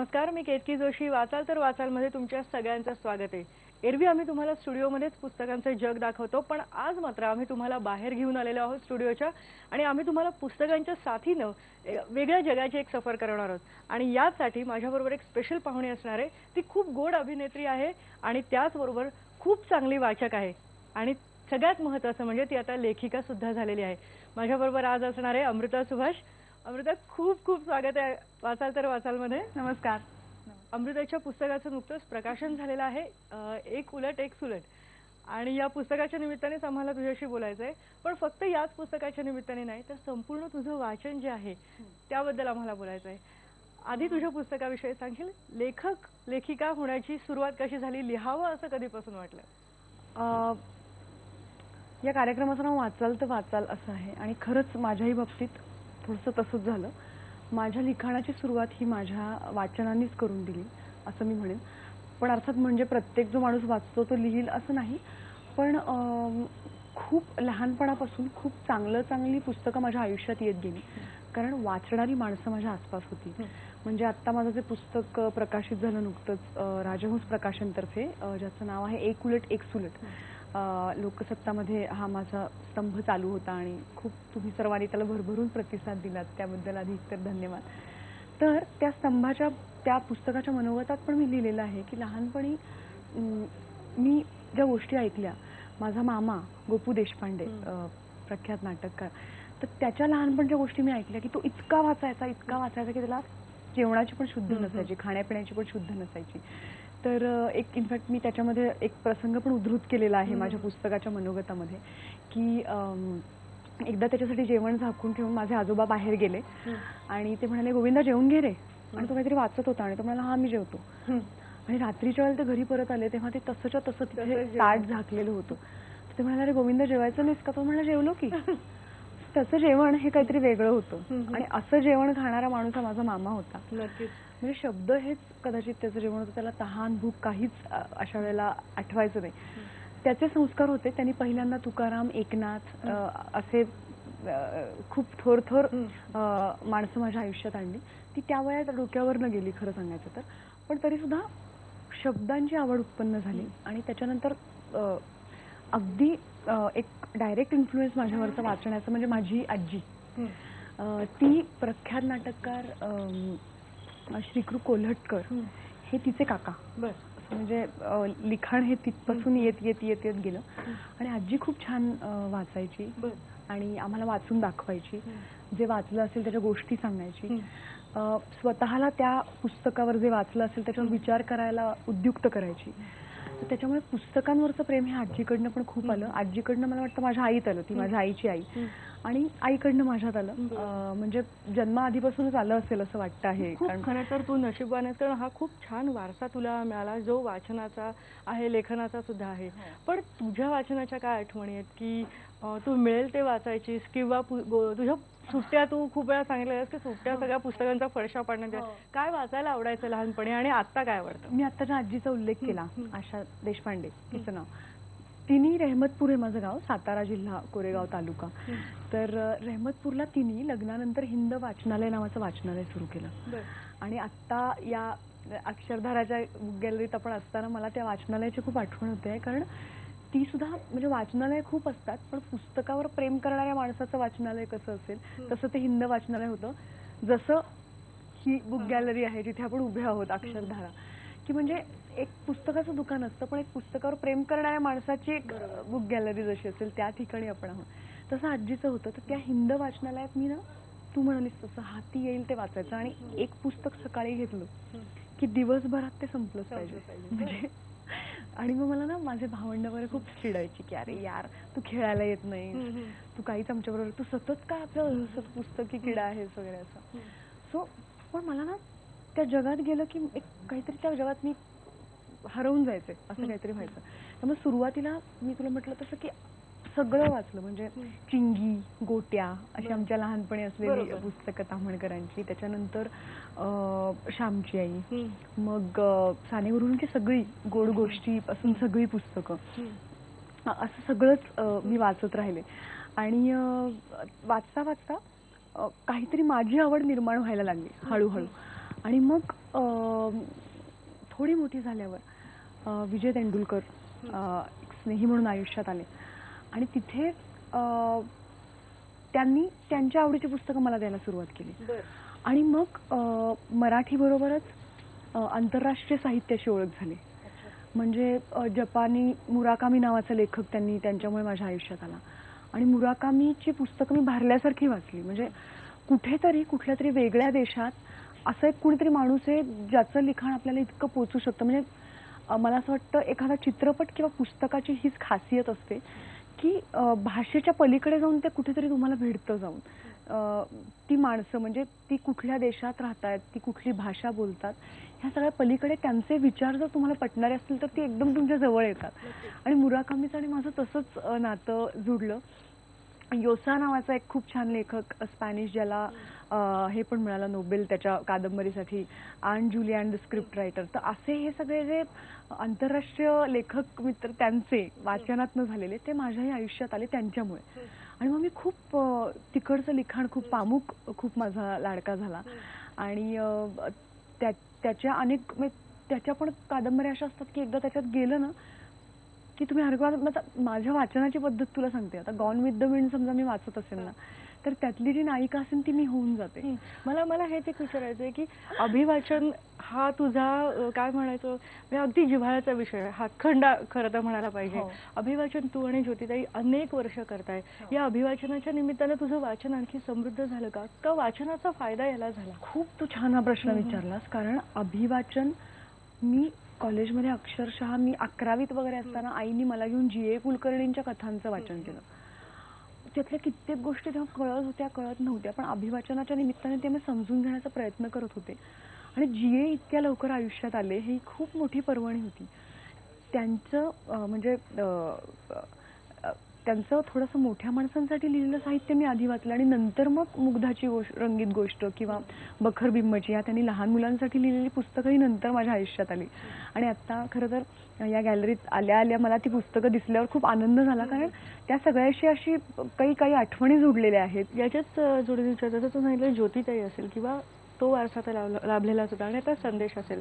नमस्कार, मी केतकी जोशी. वाचाल तर वाचालमध्ये तुमच्या सगळ्यांचं स्वागत आहे. एरवी आम्ही तुम्हाला स्टुडिओमध्येच पुस्तकांचे जग दाखवतो, पण आज मात्र आम्ही तुम्हाला बाहेर घेऊन आलेलो आहोत स्टुडिओच्या आणि आम्ही तुम्हाला पुस्तकांच्या साथीनं वेगळ्या जगाची एक सफर करणार आहोत. आणि यासाठी माझ्याबरोबर एक स्पेशल पाहुणी असणार आहे. ती खूप गोड अभिनेत्री आहे आणि त्याचबरोबर खूप चांगली वाचक आहे आणि सगळ्यात महत्त्वाचं म्हणजे ती आता लेखिका सुद्धा झालेली आहे. माझ्याबरोबर आज असणार आहे अमृता सुभाष. अमृता, खूप खूप स्वागत आहे वाचाल तर वाचालमध्ये. नमस्कार. अमृताच्या पुस्तकाचं नुकतंच प्रकाशन झालेलं आहे, एक उलट एक सुलट. आणि या पुस्तकाच्या निमित्तानेच आम्हाला तुझ्याशी बोलायचं आहे. पण फक्त याच पुस्तकाच्या निमित्ताने नाही, तर संपूर्ण तुझं वाचन जे आहे त्याबद्दल आम्हाला बोलायचं आहे. आधी तुझ्या पुस्तकाविषयी सांगशील? लेखक लेखिका होण्याची सुरुवात कशी झाली? लिहावं असं कधीपासून वाटलं? या कार्यक्रमाचं नाव वाचाल तर वाचाल असं आहे आणि खरंच माझ्याही बाबतीत थोडंसं तसंच झालं. माझ्या लिखाणाची सुरुवात ही माझ्या वाचनांनीच करून दिली असं मी म्हणेन. पण अर्थात म्हणजे प्रत्येक जो माणूस वाचतो तो लिहिल असं नाही, पण खूप लहानपणापासून खूप चांगली पुस्तकं माझ्या आयुष्यात येत गेली, कारण वाचणारी माणसं माझ्या आसपास होती. म्हणजे आत्ता माझं जे पुस्तक प्रकाशित झालं नुकतंच राजहंस प्रकाशनतर्फे, ज्याचं नाव आहे एक उलट एक सुलट. लोकसत्तामध्ये हा माझा स्तंभ चालू होता आणि खूप तुम्ही सर्वांनी त्याला भरभरून प्रतिसाद दिलात, त्याबद्दल आधी तर धन्यवाद. तर त्या स्तंभाच्या त्या पुस्तकाच्या मनोगतात पण मी लिहिलेलं आहे की लहानपणी मी ज्या गोष्टी ऐकल्या, माझा मामा गोपू देशपांडे प्रख्यात नाटककार, तर त्याच्या लहानपणच्या गोष्टी मी ऐकल्या की तो इतका वाचायचा की त्याला जेवणाची पण शुद्ध नसायची, खाण्यापिण्याची पण शुद्ध नसायची. तर एक इनफॅक्ट मी त्याच्यामध्ये एक प्रसंग पण उद्धृत केलेला आहे माझ्या पुस्तकाच्या मनोगतामध्ये की एकदा त्याच्यासाठी जेवण झाकून ठेवून माझे आजोबा बाहेर गेले आणि ते म्हणाले, गोविंदा जेवून घे रे. आणि तो काहीतरी वाचत होता आणि तो म्हणाला, हा मी जेवतो. आणि रात्रीच्या वेळेला ते घरी परत आले तेव्हा ते तसंच्या तसं तिथे ताट झाकलेलं होतं. ते म्हणाले, अरे गोविंदा जेवायचं नाहीस का? तो म्हणाला, जेवलो की. त्याचं जेवण हे काहीतरी वेगळं होतं आणि असं जेवण खाणारा माणूस हा माझा मामा होता. म्हणजे शब्द हेच कदाचित त्याचं जेवण होतं. त्याला तहान भूक काहीच अशा वेळेला आठवायचं नाही. त्याचे संस्कार होते. त्यांनी पहिल्यांदा तुकाराम, एकनाथ असे खूप थोर माणसं माझ्या आयुष्यात आणली. ती त्या वयात डोक्यावर न गेली खरं सांगायचं तर, पण तरी सुद्धा शब्दांची आवड उत्पन्न झाली. आणि त्याच्यानंतर अगदी एक डायरेक्ट इन्फ्लुएन्स माझ्यावरचं वाचण्याचं म्हणजे माझी आजी. ती प्रख्यात नाटककार श्रीकृ कोल्हटकर हे तिचे काका. म्हणजे लिखाण हे तिथपासून येत गेलं. आणि आजी खूप छान वाचायची आणि आम्हाला वाचून दाखवायची. जे वाचलं असेल त्याच्या गोष्टी सांगायची. स्वतःला त्या पुस्तकावर जे वाचलं असेल त्याच्यावर विचार करायला उद्युक्त करायची. तर त्याच्यामुळे पुस्तकांवरचं प्रेम हे आजीकडनं पण खूप आलं. आजीकडनं मला वाटतं माझ्या आईत आलं, ती माझ्या आईची आई, आणि आईकडनं माझ्यात आलं. म्हणजे जन्माआधीपासूनच आलं असेल असं वाटतं आहे. कारण खरं तर तू नशीबवान आहेस, कारण हा खूप छान वारसा तुला मिळाला, जो वाचनाचा आहे, लेखनाचा सुद्धा आहे. पण तुझ्या वाचनाच्या काय आठवणी आहेत की तू मिळेल ते वाचायचीस किंवा तुझ्या सुट्ट्या, तू खूप वेळा सांगितलं की सुट्ट्या सगळ्या पुस्तकांचा फडशा पाडण्यात, काय वाचायला आवडायचं लहानपणी आणि आता काय आवडतं? मी आत्ताच्या आजीचा उल्लेख केला, आशा देशपांडे तिचं नाव. तिनी रहमतपूर हे माझं गाव, सातारा जिल्हा, कोरेगाव तालुका. तर रहमतपूरला तिनी लग्नानंतर हिंद वाचनालय नावाचं वाचनालय सुरू केलं. आणि आत्ता या अक्षरधाराच्या गॅलरीत आपण असताना मला त्या वाचनालयाची खूप आठवण होते, कारण ती सुद्धा म्हणजे वाचनालय खूप असतात पण पुस्तकावर प्रेम करणाऱ्या माणसाचं वाचनालय कसं असेल तसं ते हिंद वाचनालय होतं. जसं ही बुक गॅलरी आहे जिथे आपण उभे आहोत, अक्षरधारा, की म्हणजे एक पुस्तकाचं दुकान असतं पण एक पुस्तकावर प्रेम करणाऱ्या माणसाची एक बुक गॅलरी जशी असेल त्या ठिकाणी आपण आहोत. तसं आजीचं होतं. तर त्या हिंद वाचनालयात मी ना, तू म्हणालीस तसं हाती येईल ते वाचायचं आणि एक पुस्तक सकाळी घेतलं की दिवसभरात ते संपलंच पाहिजे. म्हणजे आणि मग मला ना माझे भावंड वगैरे खूप चिडायची की अरे यार, तू खेळायला येत नाही, तू काहीच आमच्याबरोबर, तू सतत काय आपलं पुस्तकी किडा आहेस वगैरे असं. सो पण मला ना त्या जगात गेलं की एक काहीतरी त्या जगात मी हरवून जायचे, असं काहीतरी व्हायचं. त्यामुळे सुरुवातीला मी तुला म्हटलं तसं की सगळं वाचलं. म्हणजे चिंगी, गोट्या अशी आमच्या लहानपणी असलेली पुस्तकं ताम्हणकरांची. त्याच्यानंतर श्यामची आई, मग साने गुरुजींची सगळी गोड गोष्टी पासून सगळी पुस्तकं, असं सगळंच मी वाचत राहिले. आणि वाचता वाचता काहीतरी माझी आवड निर्माण व्हायला लागली हळूहळू. आणि मग थोडी मोठी झाल्यावर विजय तेंडुलकर एक स्नेही म्हणून आयुष्यात आले आणि तिथे त्यांनी त्यांच्या आवडीची पुस्तकं मला द्यायला सुरुवात केली आणि मग मराठी बरोबरच आंतरराष्ट्रीय साहित्याची ओळख झाली. म्हणजे जपानी मुराकामी नावाचा लेखक त्यांच्यामुळे माझ्या आयुष्यात आला आणि मुराकामीची पुस्तकं मी भारल्यासारखी वाचली. म्हणजे कुठेतरी कुठल्या तरी वेगळ्या देशात असं एक कुणीतरी माणूस आहे ज्याचं लिखाण आपल्याला इतकं पोचू शकतं. म्हणजे मला असं वाटतं एखादा चित्रपट किंवा पुस्तकाची हीच खासियत असते की भाषेच्या पलीकडे जाऊन ते कुठेतरी तुम्हाला भेटतं जाऊन. ती माणसं म्हणजे ती कुठल्या देशात राहतात, ती कुठली भाषा बोलतात, ह्या सगळ्या पलीकडे त्यांचे विचार जर तुम्हाला पटणारे असतील तर ती एकदम तुमच्या जवळ येतात. आणि मुराकामीचं आणि माझं तसंच नातं जुडलं. योसा नावाचा एक खूप छान लेखक स्पॅनिश, ज्याला हे पण मिळालं नोबेल त्याच्या कादंबरीसाठी, आन जुलियान द स्क्रिप्ट रायटर. तर असे हे सगळे जे आंतरराष्ट्रीय लेखक मित्र त्यांचे वाचनातनं झालेले ते माझ्याही आयुष्यात आले त्यांच्यामुळे. आणि मग मी खूप तिकडचं लिखाण खूप पामुक, खूप माझा लाडका झाला. आणि त्याच्या अनेक त्याच्या पण कादंबऱ्या अशा असतात की एकदा त्याच्यात गेलं ना की तुम्ही माझ्या वाचनाची पद्धत तुला सांगते. आता गॉन विथ द विंड समजा मी वाचत असेल ना तर त्यातली जी नायिका असेल ती मी होऊन जाते. मला हेच एक विचारायचं आहे की अभिवाचन हा तुझा काय म्हणायचं म्हणजे अगदी जिव्हाळ्याचा विषय आहे, हातखंडा खरं तर म्हणायला पाहिजे. अभिवाचन तू आणि ज्योतिताई अनेक वर्ष करताय. या अभिवाचनाच्या निमित्तानं तुझं वाचन आणखी समृद्ध झालं का वाचनाचा फायदा याला झाला? खूप तू छान हा प्रश्न विचारलास. कारण अभिवाचन मी कॉलेजमध्ये अक्षरशः मी 11वीत वगैरे असताना आईनी मला घेऊन G.A. कुलकर्णींच्या कथांचं वाचन केलं. त्यातल्या कित्येक गोष्टी तेव्हा कळत होत्या, कळत नव्हत्या, पण अभिवाचनाच्या निमित्ताने ते मी समजून घेण्याचा प्रयत्न करत होते. आणि G.A. इतक्या लवकर आयुष्यात आले ही खूप मोठी पर्वणी होती. त्यांचं म्हणजे त्यांचं थोडंसं मोठ्या माणसांसाठी लिहिलेलं साहित्य मी आधी वाचलं आणि नंतर मग मुग्धाची रंगीत गोष्ट किंवा बखर बिंबची या त्यांनी लहान मुलांसाठी लिहिलेली पुस्तकंही नंतर माझ्या आयुष्यात आली. आणि आता खरं तर या गॅलरीत आल्या आल्या मला ती पुस्तकं दिसल्यावर खूप आनंद झाला. कारण त्या सगळ्याशी अशी काही आठवणी जोडलेल्या आहेत. याच्याच जोडून विचारतं तू सांगितलं ज्योतिताई असेल किंवा तो वारसा तर लाभलेलाच होता आणि आता संदेश असेल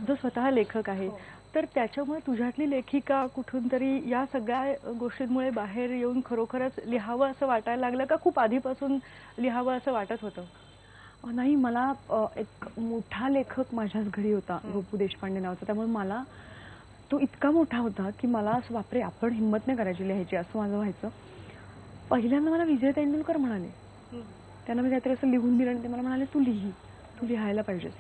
जो स्वतः लेखक आहे, तर त्याच्यामुळे तुझ्यातली लेखिका कुठून तरी या सगळ्या गोष्टींमुळे बाहेर येऊन खरोखरच लिहावं असं वाटायला लागलं का खूप आधीपासून लिहावं असं वाटत होतं? नाही, मला एक मोठा लेखक माझ्याच घरी होता, गोपू देशपांडे नावाचा. त्यामुळे मला तो इतका मोठा होता की मला असं बापरे आपण हिंमत नाही करायची लिहायची असं माझं व्हायचं. पहिल्यांदा मला विजय तेंडुलकर म्हणाले, त्यांना मी काहीतरी असं लिहून दिलं आणि ते मला म्हणाले तू लिहायला पाहिजेस.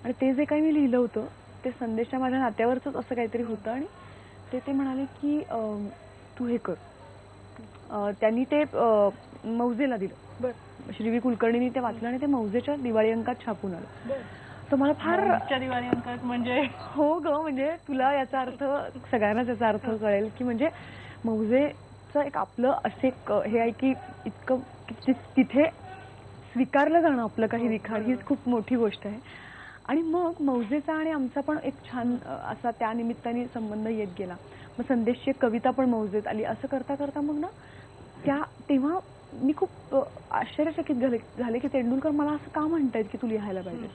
आणि ते जे काही मी लिहिलं होतं ते संदेशच्या माझ्या नात्यावरच असं काहीतरी होतं आणि ते म्हणाले की तू हे कर. त्यांनी ते मौजेला दिलं. श्री व्ही कुलकर्णींनी ते वाचलं आणि ते मौजेच्या दिवाळी अंकात छापून आलं. तर मला फार दिवाळी अंकात म्हणजे हो ग, म्हणजे तुला याचा अर्थ सगळ्यांनाच याचा अर्थ कळेल की म्हणजे मौजेचं एक आपलं असे हे आहे की इतकं तिथे स्वीकारलं जाणं आपलं काही लिखाण हीच खूप मोठी गोष्ट आहे. आणि मग मौजेचा आणि आमचा पण एक छान असा त्या निमित्ताने संबंध येत गेला. मग संदेशची कविता पण मौजेत आली. असं करता करता मग ना तेव्हा मी खूप आश्चर्यचकित झाले की तेंडुलकर मला असं का म्हणतायत की तू लिहायला पाहिजेस.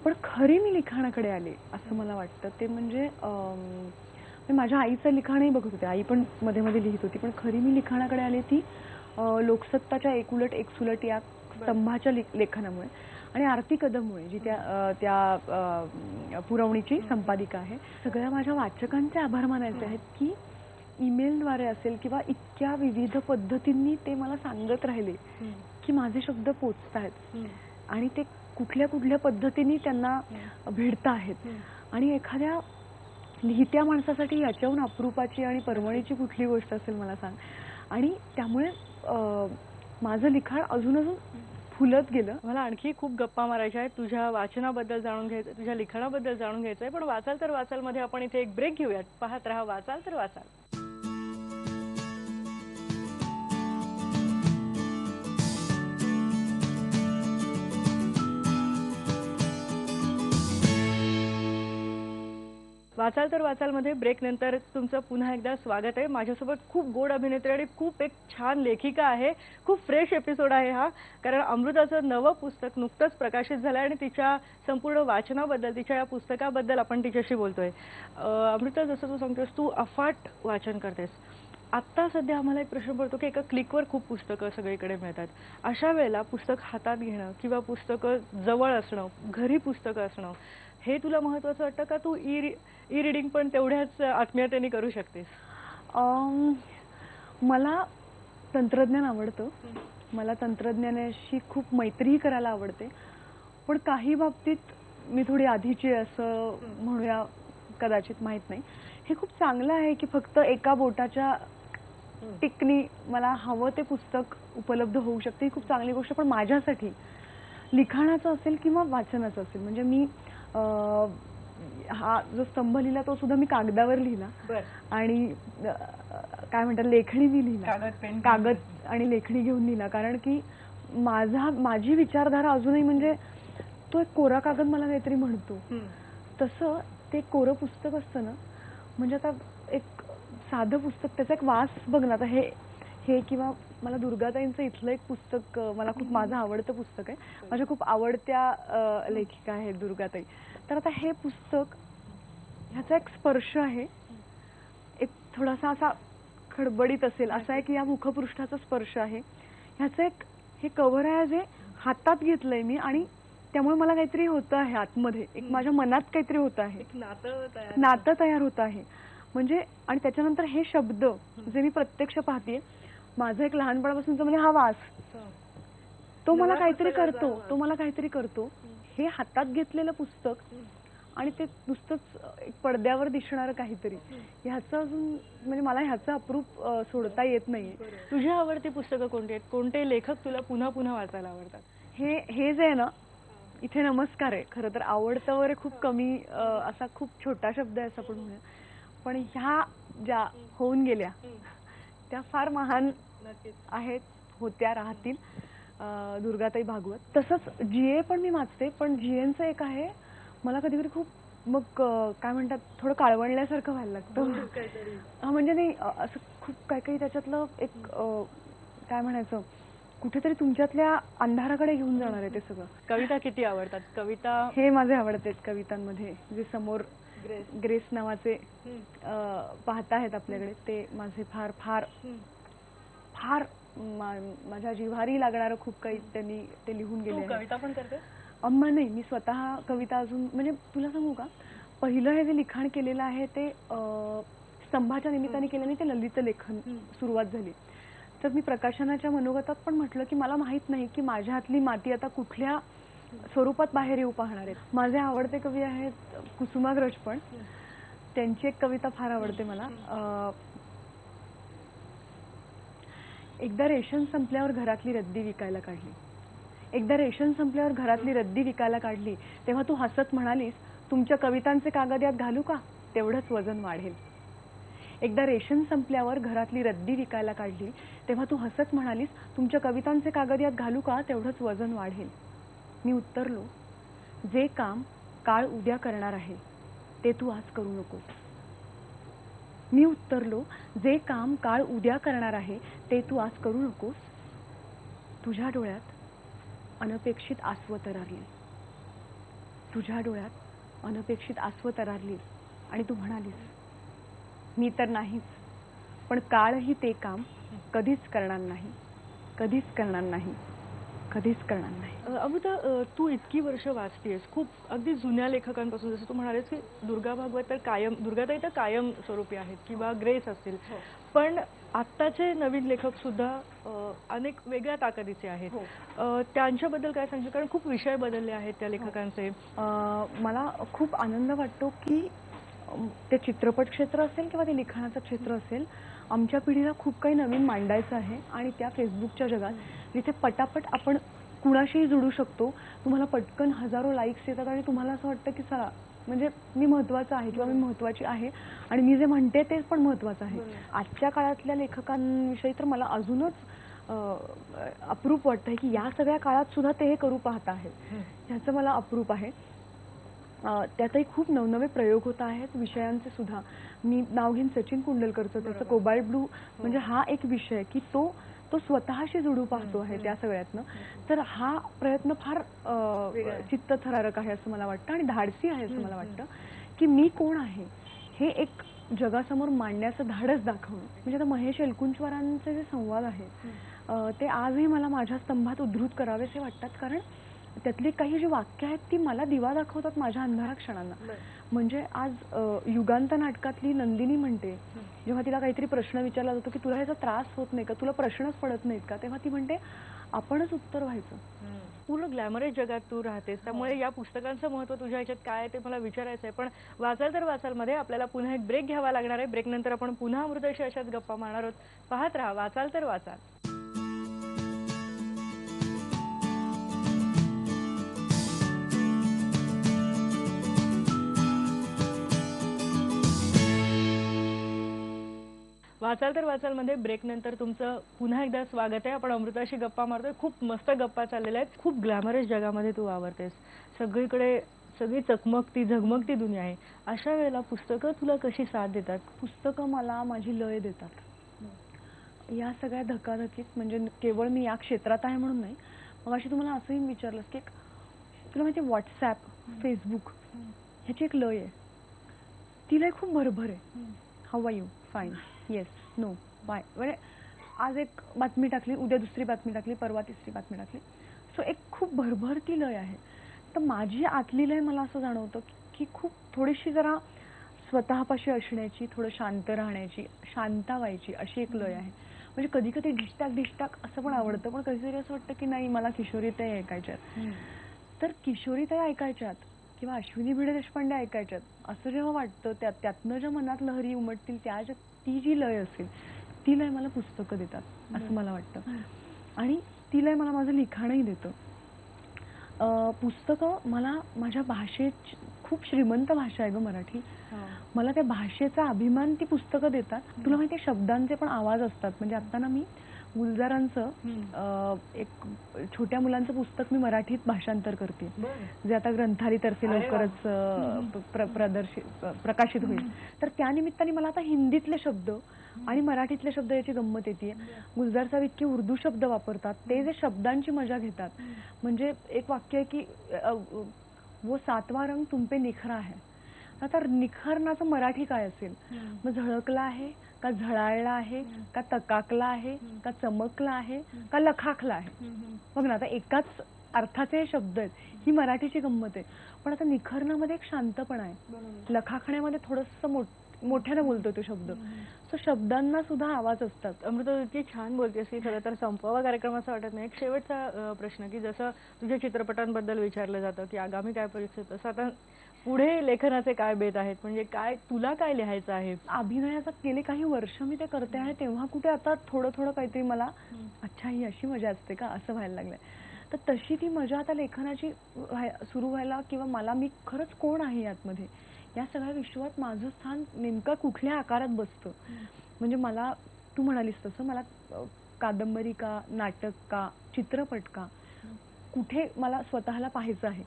पण खरी मी लिखाणाकडे आले असं मला वाटतं ते म्हणजे माझ्या आईचं लिखाणही बघत होते, आई पण मध्ये मध्ये लिहित होती, पण खरी मी लिखाणाकडे आले ती लोकसत्ताच्या एक उलट एक सुलट या स्तंभाच्या लेखनामुळे आणि आरती कदममुळे, जी त्या पुरवणीची संपादिका आहे. सगळ्या माझ्या वाचकांचे आभार मानायचे आहेत की ईमेलद्वारे असेल किंवा इतक्या विविध पद्धतींनी ते मला सांगत राहिले की माझे शब्द पोचतायत आणि ते कुठल्या कुठल्या पद्धतीने त्यांना भिडत आहेत. आणि एखाद्या लिहित्या माणसासाठी याच्याहून अप्रूपाची आणि पर्वणीची कुठली गोष्ट असेल मला सांग. आणि त्यामुळे माझं लिखाण अजून फुलत गेलं. मला आणखी खूप गप्पा मारायच्या आहेत, तुझ्या वाचनाबद्दल जाणून घ्यायचं, तुझ्या लिखाणाबद्दल जाणून घ्यायचंय, पण वाचाल तर वाचाल मध्ये आपण इथे एक ब्रेक घेऊयात. पाहत रहा वाचाल तर वाचाल. वाचाल तर वाचालमध्ये ब्रेकनंतर तुमचं पुन्हा एकदा स्वागत आहे. माझ्यासोबत खूप गोड अभिनेत्री आणि खूप एक छान लेखिका आहे. खूप फ्रेश एपिसोड आहे हा, कारण अमृताचं नवं पुस्तक नुकतंच प्रकाशित झालं आहे आणि तिच्या संपूर्ण वाचनाबद्दल, तिच्या या पुस्तकाबद्दल आपण तिच्याशी बोलतोय. अमृता, जसं तू सांगतोस, तू अफाट वाचन करतेस. आत्ता सध्या आम्हाला एक प्रश्न पडतो की एका क्लिकवर खूप पुस्तकं सगळीकडे मिळतात. अशा वेळेला पुस्तक हातात घेणं किंवा पुस्तकं जवळ असणं, घरी पुस्तकं असणं, हे तुला महत्त्वाचं वाटतं का? तू ई रीडिंग पण तेवढ्याच आत्मीयतेने करू शकतेस? मला तंत्रज्ञान आवडतं. मला तंत्रज्ञानाशी खूप मैत्रीही करायला आवडते. पण काही बाबतीत मी थोडी आधीची असं म्हणूया, कदाचित, माहीत नाही. हे खूप चांगलं आहे की फक्त एका बोटाच्या टिकनी मला हवं ते पुस्तक उपलब्ध होऊ शकते. ही खूप चांगली गोष्ट. पण माझ्यासाठी लिखाणाचं असेल किंवा वाचनाचं असेल, म्हणजे मी हा जो स्तंभ लिहिला तो सुद्धा मी कागदावर लिहिला आणि काय म्हणतात, लेखणीने लिहिला. कागद आणि लेखणी घेऊन लिहिला. कारण की माझी विचारधारा अजूनही, म्हणजे तो एक कोरा कागद मला काहीतरी म्हणतो, तसं ते कोरं पुस्तक असतं ना. म्हणजे आता एक साधं पुस्तक, त्याचा एक वास बघ ना. आता हे किंवा मला दुर्गाताईंचं इथलं एक पुस्तक मला खूप माझं आवडतं पुस्तक आहे. माझ्या खूप आवडत्या लेखिका आहेत दुर्गाताई. तर आता हे पुस्तक, ह्याचा एक स्पर्श आहे, एक थोडासा असा खडबडीत असेल असा आहे की या मुखपृष्ठाचा स्पर्श आहे. ह्याचं एक हे कव्हर आहे जे हातात घेतलंय मी, आणि त्यामुळे मला काहीतरी होतं आहे आतमध्ये, एक माझ्या मनात काहीतरी होतं आहे, नातं तयार होतं आहे. म्हणजे आणि त्याच्यानंतर हे शब्द जे मी प्रत्यक्ष पाहतेय, माझं एक लहानपणापासूनचा म्हणजे हा वास, तो मला काहीतरी करतो. हे हातात घेतलेलं पुस्तक आणि ते नुसतंच एक पडद्यावर दिसणारं काहीतरी, ह्याचं अजून म्हणजे मला ह्याचं अप्रूप सोडता येत नाहीये. तुझी आवडती पुस्तकं कोणती आहेत? कोणते लेखक तुला पुन्हा पुन्हा वाचायला आवडतात? हे जे आहे ना, इथे नमस्कार आहे. खरं तर आवडतं वगैरे खूप कमी, असा खूप छोटा शब्द आहे असं आपण म्हणूया. पण ह्या ज्या होऊन गेल्या त्या फार महान आहेत, होत्या, राहतील. दुर्गाताई भागवत. तसंच जीए पण मी वाचते. पण जीएनचं एक आहे, मला कधी कधी खूप मग काय म्हणतात, थोडं काळवणल्यासारखं व्हायला लागतं. म्हणजे नाही, असं खूप काही त्याच्यातलं एक काय म्हणायचं, कुठेतरी तुमच्यातल्या अंधाराकडे घेऊन जाणार आहे ते सगळं. कविता किती आवडतात? कविता हे माझे आवडते कवितांमध्ये. जे समोर ग्रेस नावाचे पाहता आहेत आपल्याकडे, ते माझे फार फार फार माझ्या जिव्हारी लागणारं खूप काही त्यांनी ते लिहून गेले. कविता पण करते? अम्मा नाही, मी स्वतः कविता अजून, म्हणजे तुला सांगू का, पहिलं हे जे लिखाण केलेलं आहे ते स्तंभाच्या निमित्ताने केलं नाही, ते ललित लेखन सुरुवात झाली. तर मी प्रकाशनाच्या मनोगतात पण म्हटलं की मला माहित नाही की माझ्या हातली माती आता कुठल्या स्वरूपात बाहेर येऊ पाहणार आहेत. माझे आवडते कवी आहेत कुसुमाग्रज, पण त्यांची एक कविता फार आवडते मला. एकदा रेशन संपल्यावर घरातली रद्दी विकायला काढली. एकदा रेशन संपल्यावर घरातली रद्दी विकायला काढली, तेव्हा तू हसत म्हणालीस, तुमच्या कवितांचे कागद यात घालू का, तेवढंच वजन वाढेल. एकदा रेशन संपल्यावर घरातली रद्दी विकायला काढली, तेव्हा तू हसत म्हणालीस, तुमच्या कवितांचे कागद यात घालू का, तेवढंच वजन वाढेल. मी उत्तरलो, जे काम काळ उद्या करणार आहे ते तू आज करू नकोस. मी उत्तरलो, जे काम काळ उद्या करणार आहे ते तू आज करू नकोस. तुझ्या डोळ्यात अनपेक्षित आसवं तरळली. तुझ्या डोळ्यात अनपेक्षित आसवं तरळली आणि तू म्हणालीस, मी तर नाहीच, पण काळही ते काम कधीच करणार नाही, कधीच करणार नाही, कधीच करणार नाही. अमृता, तू इतकी वर्ष वाचतेस, खूप अगदी जुन्या लेखकांपासून, जसं तू म्हणालेस की दुर्गा भागवत तर कायम, दुर्गाताई तर कायम स्वरूपी आहेत किंवा ग्रेस असतील, पण आत्ताचे नवीन लेखक सुद्धा अनेक वेगळ्या ताकदीचे आहेत. त्यांच्याबद्दल काय सांगशील? कारण खूप विषय बदलले आहेत त्या लेखकांचे. मला खूप आनंद वाटतो की ते चित्रपट क्षेत्र असेल किंवा ते लिखाणाचं क्षेत्र असेल, आमच्या पिढीला खूप काही नवीन मांडायचं आहे. आणि त्या फेसबुकच्या जगात जिथे पटापट आपण कुणाशीही जोडू शकतो, तुम्हाला पटकन हजारो लाईक्स येतात आणि तुम्हाला असं वाटतं की चला, म्हणजे मी महत्त्वाचं आहे किंवा मी महत्त्वाची आहे आणि मी जे म्हणते ते पण महत्त्वाचं आहे. आजच्या काळातल्या लेखकांविषयी तर मला अजूनच अप्रूप वाटतंय की या सगळ्या काळात सुद्धा ते हे करू पाहत आहेत. ह्याचं मला अप्रूप आहे. त्यातही खूप नवनवे प्रयोग होत आहेत विषयांचे सुद्धा. मी नाव घेईन सचिन कुंडलकरचं, त्याचं कोबाल्ट ब्लू म्हणजे हा एक विषय की तो स्वतःशी जुळू पाहतो आहे त्या सगळ्यातनं. तर हा प्रयत्न फार चित्तथरारक आहे असं मला वाटतं आणि धाडसी आहे असं मला वाटतं की मी कोण आहे हे एक जगासमोर मांडण्याचं धाडस दाखवणं. म्हणजे आता महेश एलकुंचवारांचे जे संवाद आहेत ते आजही मला माझ्या स्तंभात उद्धृत करावेसे वाटतात, कारण त्यातली काही जी वाक्य आहेत ती मला दिवा दाखवतात माझ्या अंधारा क्षणांना. म्हणजे आज युगांत नाटकातली नंदिनी म्हणते, जेव्हा तिला काहीतरी प्रश्न विचारला जातो की तुला ह्याचा त्रास होत नाही का, तुला प्रश्नच पडत नाहीत का, तेव्हा ती म्हणते आपणच उत्तर व्हायचं. पूर्ण ग्लॅमरस जगात तू राहतेस, त्यामुळे या पुस्तकांचं महत्त्व तुझ्या ह्याच्यात काय आहे ते मला विचारायचं आहे. पण वाचाल तर वाचाल मध्ये आपल्याला पुन्हा एक ब्रेक घ्यावा लागणार आहे. ब्रेक नंतर आपण पुन्हा अमृताशी अशाच गप्पा मारणार आहोत. पाहत राहा वाचाल तर वाचाल. वाचाल तर वाचाल मध्ये ब्रेक नंतर तुमचं पुन्हा एकदा स्वागत आहे. आपण अमृताशी गप्पा मारतोय. खूप मस्त गप्पा चाललेल्या आहेत. खूप ग्लॅमरस जगामध्ये तू वावरतेस. सगळीकडे सगळी चकमकती झगमगती दुनिया आहे. अशा वेळेला पुस्तकं तुला कशी साथ देतात? पुस्तकं मला माझी लय देतात. या सगळ्या धकाधकीत, म्हणजे केवळ मी या क्षेत्रात आहे म्हणून नाही, मग अशी तुम्हाला असंही विचारलंस की तुला माहिती व्हॉट्सॲप, फेसबुक ह्याची एक लय आहे. ती लय खूप भरभर आहे. How are you, fine, yes, no, bye. म्हणजे आज एक बातमी टाकली, उद्या दुसरी बातमी टाकली, परवा तिसरी बातमी टाकली. सो एक खूप भरभर ती लय आहे. तर माझी आतली लय मला असं जाणवतं की खूप थोडीशी जरा स्वतःपाशी असण्याची, थोडं शांत राहण्याची, शांता व्हायची अशी एक लय आहे. म्हणजे कधी कधी ढिसटाक असं पण आवडतं, पण कधीतरी असं वाटतं की नाही, मला किशोरीताई ऐकायच्यात. तर किशोरीताई ऐकायच्यात किंवा अश्विनी भिडे देशपांडे ऐकायच्यात असं जेव्हा वाटतं, त्यातनं ज्या मनात लहरी उमटतील, ती जी लय असेल ती लय मला पुस्तकं देतात असं मला वाटतं. आणि ती लय मला माझं लिखाणही देतं. पुस्तकं मला माझ्या भाषेत, खूप श्रीमंत भाषा आहे ग मराठी, मला त्या भाषेचा अभिमान ती पुस्तकं देतात. तुला माहिती आहे शब्दांचे पण आवाज असतात. म्हणजे आता ना मी गुलजारांचं एक छोट्या मुलांचं पुस्तक मी मराठीत भाषांतर करते, जे आता ग्रंथालीतर्फे लवकरच प्रकाशित होईल. तर त्यानिमित्ताने मला आता हिंदीतले शब्द आणि मराठीतले शब्द याची गंमत येते. गुलजार साहेब इतके उर्दू शब्द वापरतात, ते जे शब्दांची मजा घेतात. म्हणजे एक वाक्य आहे की वो सातवा रंग तुम पे निखरा है. आता निखरणाचं मराठी काय असेल? मग झळकला आहे का, झळाळला आहे का, तकाकला आहे का, चमकला आहे का, लखाकला आहे. बघ ना, आता एकाच अर्थाचे हे शब्द आहेत. ही मराठीची गंमत आहे. पण आता निखरणामध्ये एक शांतपणा आहे, लखाकण्यामध्ये थोडंसं मोठ्यानं बोलतो तो शब्द. सो शब्दांना सुद्धा आवाज असतात. अमृता इतकी छान बोलतेस की खरं तर संपवा कार्यक्रम असं वाटत नाही. एक शेवटचा प्रश्न, की जसं तुझ्या चित्रपटांबद्दल विचारलं जातं की आगामी काय परीक्षेत, तसं आता पुढे लेखनाचे काय बेत आहेत? म्हणजे काय तुला काय लिहायचं आहे? अभिनयाचा गेले काही वर्ष मी ते करते आहे, तेव्हा कुठे आता थोडं थोडं काहीतरी मला अच्छा ही अशी मजा असते का असं व्हायला लागलंय. तर तशी ती मजा आता लेखनाची सुरू व्हायला, किंवा मी खरंच कोण आहे यातमध्ये, या सगळ्या विश्वात माझं स्थान नेमकं कुठल्या आकारात बसतं. म्हणजे मला तू म्हणालीस तसं मला कादंबरी का, नाटक का, चित्रपट का, कुठे मला स्वतःला पाहायचं आहे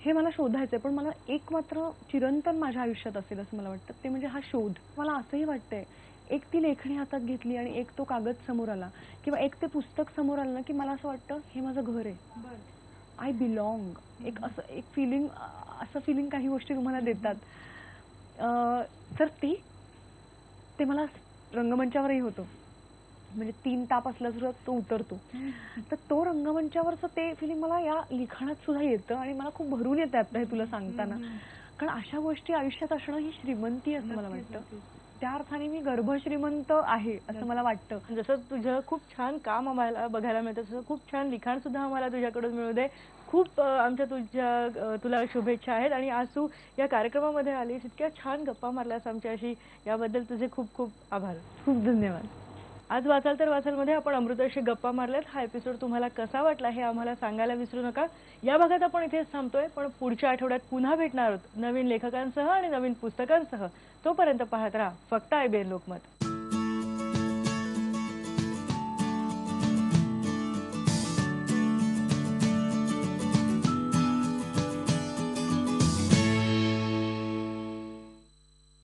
हे मला शोधायचंय. पण मला एक मात्र चिरंतन माझ्या आयुष्यात असेल असं मला वाटतं, ते म्हणजे हा शोध. मला असंही वाटतंय, एक ती लेखणी हातात घेतली आणि एक तो कागद समोर आला किंवा एक ते पुस्तक समोर आलं ना, की मला असं वाटतं हे माझं घर आहे, आय बिलॉंग. एक फिलिंग, असं फिलिंग काही गोष्टी तुम्हाला देतात. तर ते मला रंगमंचावरही होतं. म्हणजे 3 ताप असला सुद्धा तो उतरतो. तर तो रंगमंचावरचं ते फिलिंग मला या लिखाणात सुद्धा येतं आणि मला खूप भरून येतं आता हे तुला सांगताना. कारण अशा गोष्टी आयुष्यात असणं ही श्रीमंती असं मला वाटतं. त्या अर्थाने मी गर्भश्रीमंत आहे असं मला वाटतं. जसं तुझं खूप छान काम आम्हाला बघायला मिळतं, तसं खूप छान लिखाण सुद्धा आम्हाला तुझ्याकडून मिळू दे. खूप तुला शुभेच्छा आहेत. आणि आज तू या कार्यक्रमामध्ये आलीस, इतक्या छान गप्पा मारल्यास आमच्याशी, याबद्दल तुझे खूप खूप आभार. खूप धन्यवाद. आज वाचाल तर वाचाल मध्ये आपण अमृताशी गप्पा मारल्यात. हा एपिसोड तुम्हाला कसा वाटला हे आम्हाला सांगायला विसरू नका. या भागात आपण इथेच थांबतोय, पण पुढच्या आठवड्यात पुन्हा भेटणार आहोत नवीन लेखकांसह आणि नवीन पुस्तकांसह. तोपर्यंत पाहत राहा फक्त IBN लोकमत.